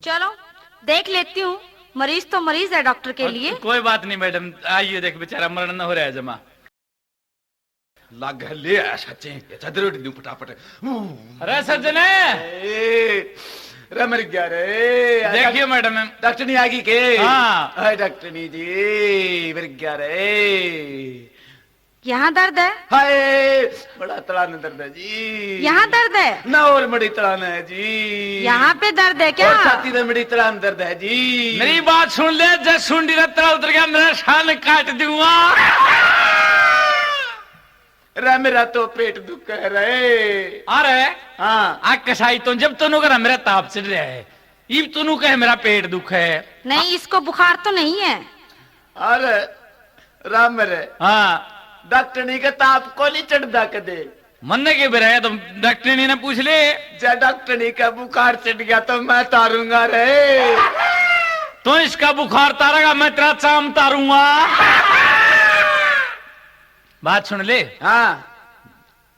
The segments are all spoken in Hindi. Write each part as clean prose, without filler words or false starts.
चलो देख लेती हूँ। मरीज तो मरीज है डॉक्टर के लिए। कोई बात नहीं मैडम, आइए देख बेचारा मरण न हो रहा है जमा। लाग ले सच्चे चदरोटी दूं फटाफट। अरे सज्जने रे मर गया रे। देखिए मैडम डॉक्टर नहीं आगी के? हाँ। अरे डॉक्टर नहीं जी मर गया रे। यहाँ दर्द है? हाय बड़ा तड़ान दर्द है जी। यहाँ दर्द है? ना और बड़ी तड़ान है जी। यहाँ पे दर्द है क्या? और छाती में बड़ी तड़ान दर्द है जी। मेरी बात सुन ले, जब सुंडी रत्ता उतर गया मेरा शान काट दूंगा। रे मेरा तो पेट दुख है रे। अरे हाँ आग कसाई तो जब तनु कर मेरा ताप चढ़ रहा है, इब तनु कहे मेरा पेट दुख है। नहीं, इसको बुखार तो नहीं है। अरे राम रे हाँ डॉक्टर नहीं कहता आपको नहीं चढ़ता कदे। मरने के बेरा है तो डॉक्टर ने पूछ ले। जब डॉक्टर नहीं का बुखार चढ़ गया तो मैं तारूंगा रे। तो इसका बुखार तारेगा, मैं तेरा चाम तारूंगा। बात सुन ले। हाँ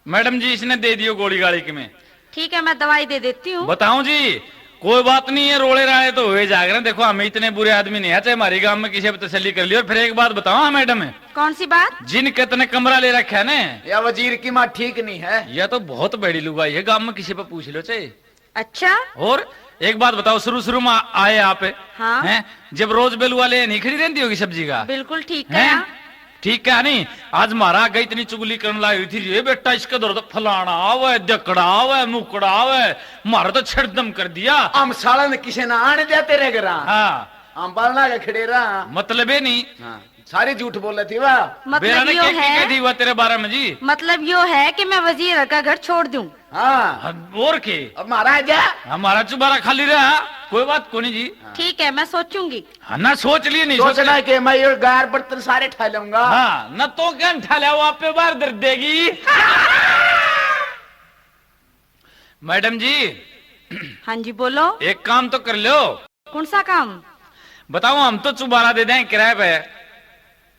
मैडम जी इसने दे दियो गोली गाड़ी के में। ठीक है, मैं दवाई दे देती हूँ। बताऊं जी, कोई बात नहीं है, रोले राले तो हुए जाग रहे। देखो हमें इतने बुरे आदमी नहीं है, चाहे हमारे गांव में किसी पर तसल्ली कर लियो। फिर एक बात बताओ हाँ मैडम, कौन सी बात? जिन कितने कमरा ले रखा है ना, या वजीर की माँ ठीक नहीं है। यह तो बहुत बड़ी लुगाई है, गांव में किसी पर पूछ लो चाहे। अच्छा और एक बात बताओ, शुरू शुरू में आए आप हाँ। हैं, जब रोज बेल वाले नहीं खड़ी रहती होगी सब्जी का? बिल्कुल ठीक हैं? है। ठीक है नहीं, आज मारा गई इतनी चुगली करने लाई थी, ये बेटा इसका दर्द फलाना आवे दकड़ा आवे मुकड़ा आवे, मारा तो छड़दम कर दिया। हम साला ने किसी ना आने देते रह गया। हाँ हम बालना के खड़े रहा। मतलब है नहीं। हाँ सारी झूठ बोल रही थी वाह। मतलब यो है, थी वह तेरे बारे में जी। मतलब यो है कि मैं वजीर का घर छोड़ दूं। हाँ और के अब महाराज हमारा चुबारा खाली रहा, कोई बात को नहीं जी। ठीक है, मैं सोचूंगी। हाँ ना सोच लिए नहीं सोचना है कि मैं ये गायर बर्तन सारे ठा लूंगा। हाँ न तो क्या ठा लिया वो आप पे बार दर्द देगी। मैडम जी हाँ जी बोलो। एक काम तो कर लो। कौन सा काम? बताओ, हम तो चुबारा दे दें किराए पे,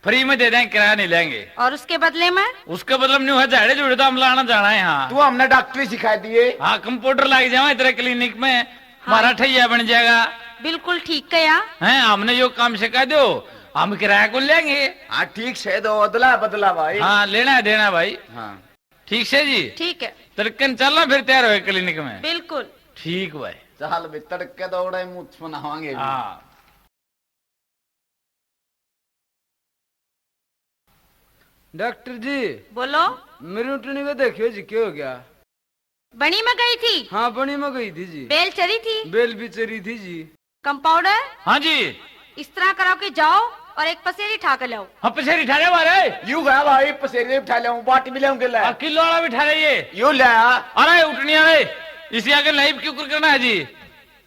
फ्री में दे दें, किराया नहीं लेंगे। और उसके बदले में? उसका मतलब नहीं है, झाड़े जुड़े तो हम लाना जाना है। हाँ तू हमने डॉक्टरी सिखा दिए। हाँ कंप्यूटर लग जाए तेरे क्लिनिक में, हमारा ठैया बन जाएगा। बिल्कुल ठीक है यार। हैं हमने यो काम सिखा दो, हम किराया को लेंगे। हाँ ठीक से दो अदला बदला भाई। हाँ लेना है देना भाई। हाँ ठीक से जी। ठीक है तड़कन चलना फिर तैयार हो क्लिनिक में। बिल्कुल। ठीक भाई। चल भी तड़के दौड़े मुँह सुनावांगे। हाँ डॉक्टर जी बोलो। मेरी उठनी को देखियो जी, क्या हो गया? बनी में गई थी? हाँ बनी में गई थी जी। बेल चरी थी? बेल भी चरी थी जी। कंपाउंडर हाँ जी। इस तरह करो कि जाओ और एक पसेरी ठा कर लाओ। हाँ पसेरी ठा रहे हमारे। यू गया भाई पसेरे उठा ले बाट भी ले ले। किलो वाला भी ठा रहे ये। यू ले अरे उठनी अरे इसी आगे लाइव क्यों करना है जी?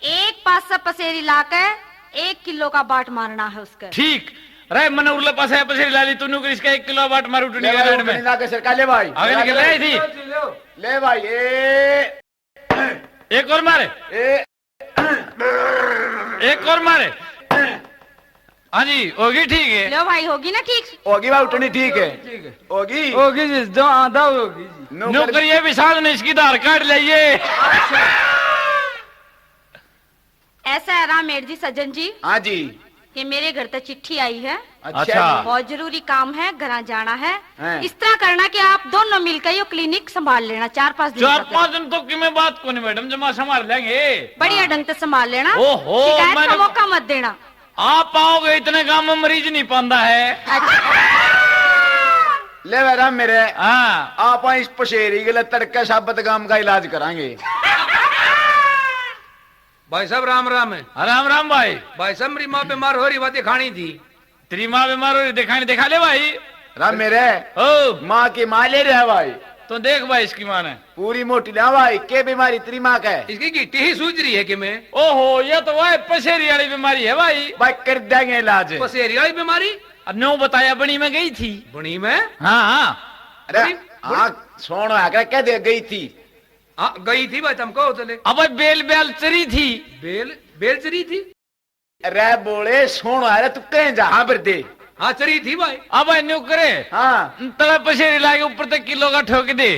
एक पास से पसेरी लाकर 1 किलो का बाट मारना है उसका। ठीक रे मन उरले पास है पसेरी ला ली तूने, इसका 1 किलो बाट मार उठनी का रेट में ला के सरकार ले भाई। आगे निकल रही थी। ले भाई एक और मारे, एक और मारे। हाँ जी होगी ठीक है। लो भाई, होगी ना ठीक? होगी भाई उठनी ठीक है। ठीक है होगी होगी जी, जो आधा होगी जी। नौकरी है विशाल ने इसकी आधार कार्ड लाइए। ऐसा है रामेर जी सज्जन जी हाँ जी। कि मेरे घर तक चिट्ठी आई है। अच्छा। बहुत जरूरी काम है, घर जाना है। हैं। इस तरह करना कि आप दोनों मिलकर ये क्लिनिक संभाल लेना 4-5 दिन। 4-5 दिन तो कि मैं बात को नहीं मैडम, जमा संभाल लेंगे। बढ़िया ढंग से संभाल लेना। ओहो, शिकायत का मैंने- मौका मत देना। आप आओगे इतने काम में मरीज नहीं पाता है। ले मेरा मेरे हाँ आप इस पशेरी के लिए तड़के साबत गाम का इलाज कराएंगे। भाई साहब राम राम है। राम राम भाई। भाई साहब मेरी माँ बीमार हो रही, बातें खानी थी। तेरी माँ बीमार हो रही, दिखा ले भाई। राम मेरे ओ माँ की माँ ले रहे भाई। तो देख भाई इसकी माँ ने पूरी मोटी ले भाई। के बीमारी तेरी माँ का है? इसकी गिट्टी ही सूझ रही है कि मैं ओहो, ये तो वह पसेरी वाली बीमारी है भाई। भाई कर देंगे इलाज। पसेरी वाली बीमारी नो बताया बनी में गई थी। बनी में? हाँ हाँ अरे हाँ सोनो आकर कह दे गई थी। हाँ गई थी भाई, तुमको चले। अब बेल बेल चरी थी। बेल बेल चरी थी? अरे बोले सोनो आ तू कहीं जहां पर दे। हाँ चरी थी भाई। अब न्यू करे हाँ तड़ा पसेरी लाके ऊपर तक किलो का ठोक दे।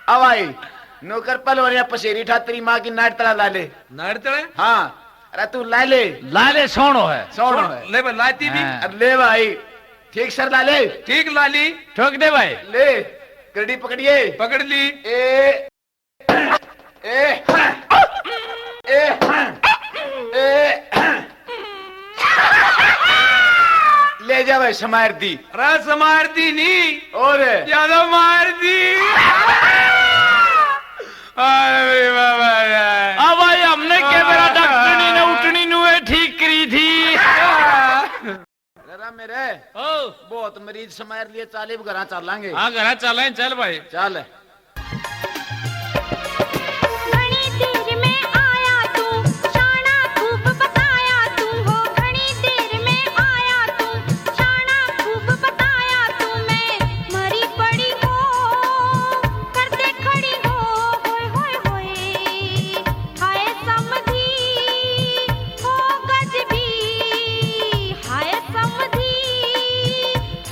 अब भाई नौकर पलवरिया पसेरी ठा तेरी माँ की नाट तला लाले नाड़तड़े हाँ अरे तू लाले लाले सोनो है सोनो है ले भाई लाती भी हाँ। अब ले भाई ठीक सर लाले ठीक लाली ठोक दे भाई ले गड्डी पकड़िए पकड़ ली ए ए ए ए ले जा भाई समार दी रस मार दी नहीं और ज्यादा मार दी अरे बाबा यार अब भाई हमने क्या मेरा डॉक्टरनी ने उठनी नुए ठीक करी थी जरा मेरे ओ बहुत मरीज समार लिए चाले घर चलांगे हाँ घर चलें चल भाई चल घनी देर में आया तू शाना खूब बताया तू हो घनी देर में आया तू शाना खूब बताया तू मैं मरी पड़ी हो करते खड़ी हो होए होए होए हाय समधी हो गजबी हाय समधी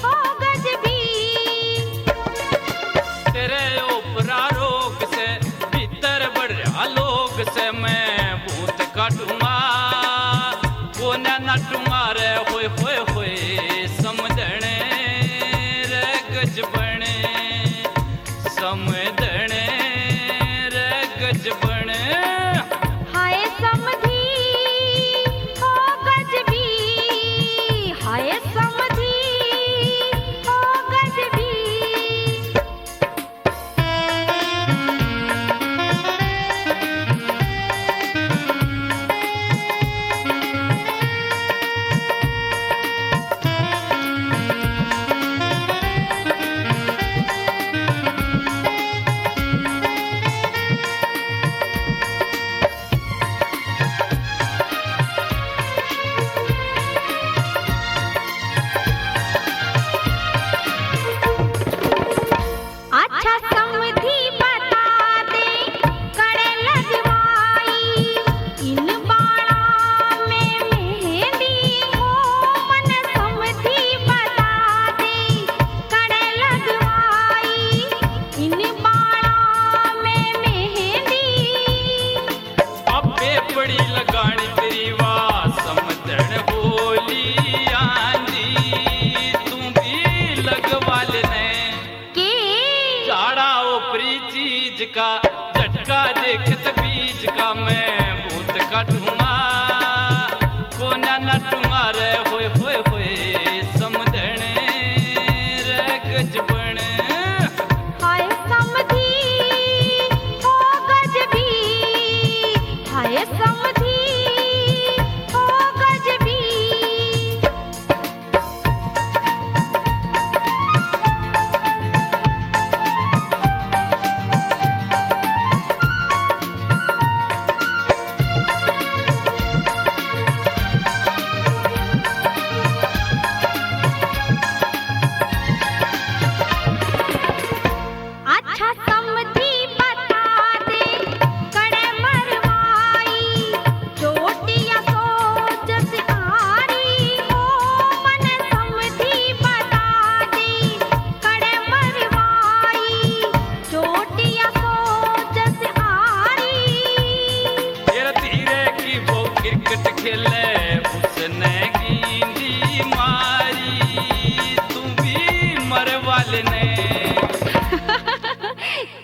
हो गजबी तेरे ऊपरा रोग से भीतर बढ़िया लोग से मैं भूत काटूंगा कोने नटूंगा रे होए होए होए समझने रे गजबने समझने रे गजबने हाय समधी हो गजबी हाय समधी हो गजबी अच्छा समधी बता दे कड़े लगवाई इन बाणा में मेहंदी हो मन समधी बता दे कड़े लगवाई इन बाणा में मेहंदी अबे बड़ी लगानी तेरी वाह समझन बोली आंधी तू भी लगवा लेने के झाड़ा ऊपरी चीज का झटका देखत बीज का मैं भूत काटूंगा कोना नटूंगा रे होए होए होए समझने रे गजबने हाय समधी हो गजबी हाय समधी हो गजबी अच्छा समधी बता दे कड़े मरवाई चोटिया सोच से आरी हो मन समधी बता दे कड़े मरवाई चोटिया सोच से आरी तेरा धीरे की वो क्रिकेट खेले उसने गेंदी मारी तू भी मरवा लेने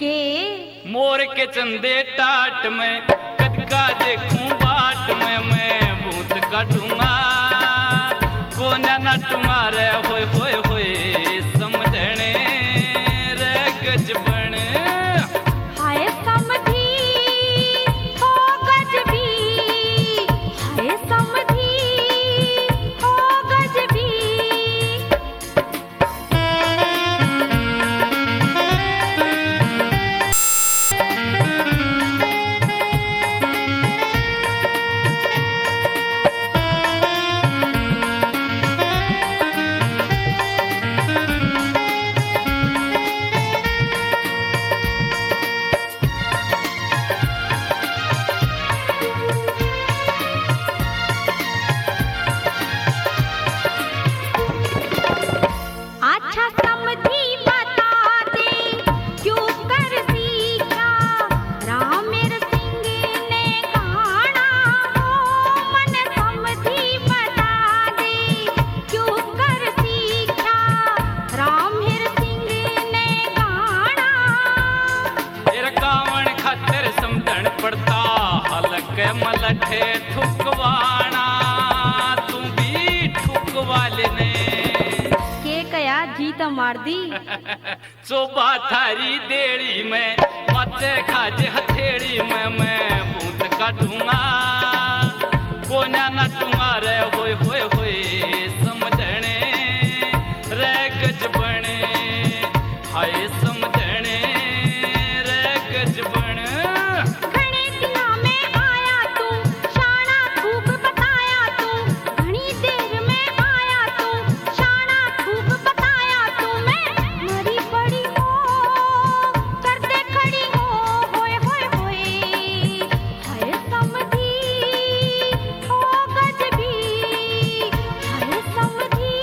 के मोर के चंदे टाट में कदका देखूं बाट में मैं भूत काटूंगा कोना नटूंगा रे होए होए होए समझने रे गजबने हाय समधी हो गजबी हाय समधी हो गजबी के मलठे ठुकवाना तू भी ठुकवा लेने के कया जीत मार दी चोबा थारी देड़ी में मत खाजे हथेड़ी में मैं बूंद काटूंगा कोना नटूंगा रे होए होए होए समझने रे गजबने हाय समझने रे गजबने घणे दिना में आया तू शाना खूब बताया तू घणी देर में आया तू शाना खूब बताया तू मैं मरी पड़ी हो करते खड़ी हो होए होए होए हाय समझी हो गजबी हाय समझी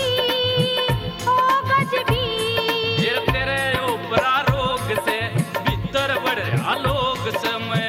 हो गजबी तेरे ऊपर रोग से भीतर बड़े आलोक से मैं